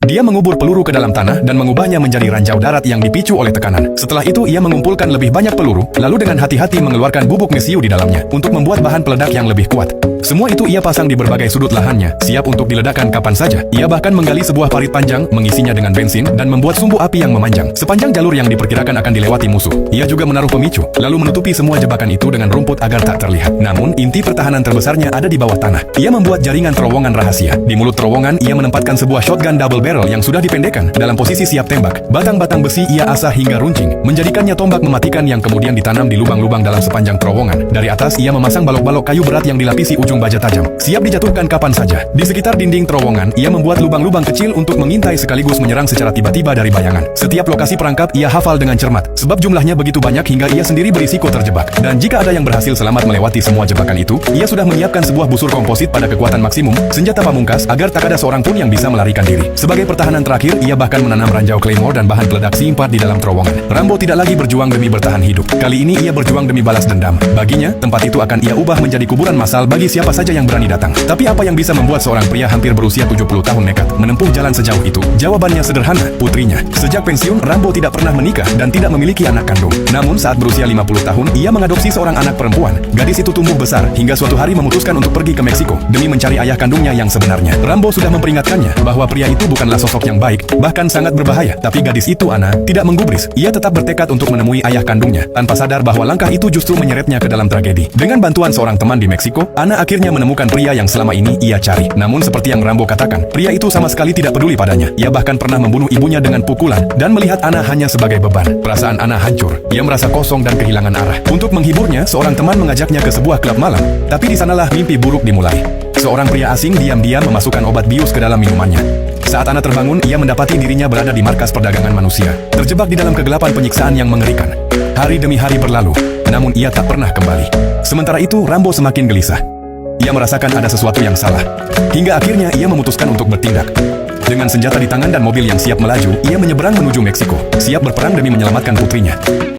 Dia mengubur peluru ke dalam tanah dan mengubahnya menjadi ranjau darat yang dipicu oleh tekanan. Setelah itu ia mengumpulkan lebih banyak peluru, lalu dengan hati-hati mengeluarkan bubuk mesiu di dalamnya untuk membuat bahan peledak yang lebih kuat. Semua itu ia pasang di berbagai sudut lahannya, siap untuk diledakkan kapan saja. Ia bahkan menggali sebuah parit panjang, mengisinya dengan bensin, dan membuat sumbu api yang memanjang sepanjang jalur yang diperkirakan akan dilewati musuh. Ia juga menaruh pemicu, lalu menutupi semua jebakan itu dengan rumput agar tak terlihat. Namun, inti pertahanan terbesarnya ada di bawah tanah. Ia membuat jaringan terowongan rahasia. Di mulut terowongan, ia menempatkan sebuah shotgun double barrel yang sudah dipendekkan dalam posisi siap tembak. Batang-batang besi ia asah hingga runcing, menjadikannya tombak mematikan yang kemudian ditanam di lubang-lubang dalam sepanjang terowongan. Dari atas, ia memasang balok-balok kayu berat yang dilapisi ujung baja tajam, siap dijatuhkan kapan saja. Di sekitar dinding terowongan, ia membuat lubang-lubang kecil untuk mengintai sekaligus menyerang secara tiba-tiba dari bayangan. Setiap lokasi perangkap ia hafal dengan cermat, sebab jumlahnya begitu banyak hingga ia sendiri berisiko terjebak. Dan jika ada yang berhasil selamat melewati semua jebakan itu, ia sudah menyiapkan sebuah busur komposit pada kekuatan maksimum, senjata pamungkas, agar tak ada seorang pun yang bisa melarikan diri. Sebagai pertahanan terakhir, ia bahkan menanam ranjau claymore dan bahan peledak C4 di dalam terowongan. Rambo tidak lagi berjuang demi bertahan hidup. Kali ini ia berjuang demi balas dendam. Baginya, tempat itu akan ia ubah menjadi kuburan massal bagi siapa saja yang berani datang. Tapi apa yang bisa membuat seorang pria hampir berusia 70 tahun nekat menempuh jalan sejauh itu? Jawabannya sederhana, putrinya. Sejak pensiun, Rambo tidak pernah menikah dan tidak memiliki anak kandung. Namun saat berusia 50 tahun, ia mengadopsi seorang anak perempuan. Gadis itu tumbuh besar hingga suatu hari memutuskan untuk pergi ke Meksiko demi mencari ayah kandungnya yang sebenarnya. Rambo sudah memperingatkannya bahwa pria itu bukanlah sosok yang baik, bahkan sangat berbahaya. Tapi gadis itu, Ana, tidak menggubris. Ia tetap bertekad untuk menemui ayah kandungnya, tanpa sadar bahwa langkah itu justru menyeretnya ke dalam tragedi. Dengan bantuan seorang teman di Meksiko, Ana akhirnya menemukan pria yang selama ini ia cari. Namun seperti yang Rambo katakan, pria itu sama sekali tidak peduli padanya. Ia bahkan pernah membunuh ibunya dengan pukulan dan melihat Ana hanya sebagai beban. Perasaan Ana hancur. Ia merasa kosong dan kehilangan arah. Untuk menghiburnya, seorang teman mengajaknya ke sebuah klub malam. Tapi di sanalah mimpi buruk dimulai. Seorang pria asing diam-diam memasukkan obat bius ke dalam minumannya. Saat Ana terbangun, ia mendapati dirinya berada di markas perdagangan manusia, terjebak di dalam kegelapan penyiksaan yang mengerikan. Hari demi hari berlalu, namun ia tak pernah kembali. Sementara itu, Rambo semakin gelisah. Ia merasakan ada sesuatu yang salah. Hingga akhirnya ia memutuskan untuk bertindak. Dengan senjata di tangan dan mobil yang siap melaju, ia menyeberang menuju Meksiko, siap berperang demi menyelamatkan putrinya.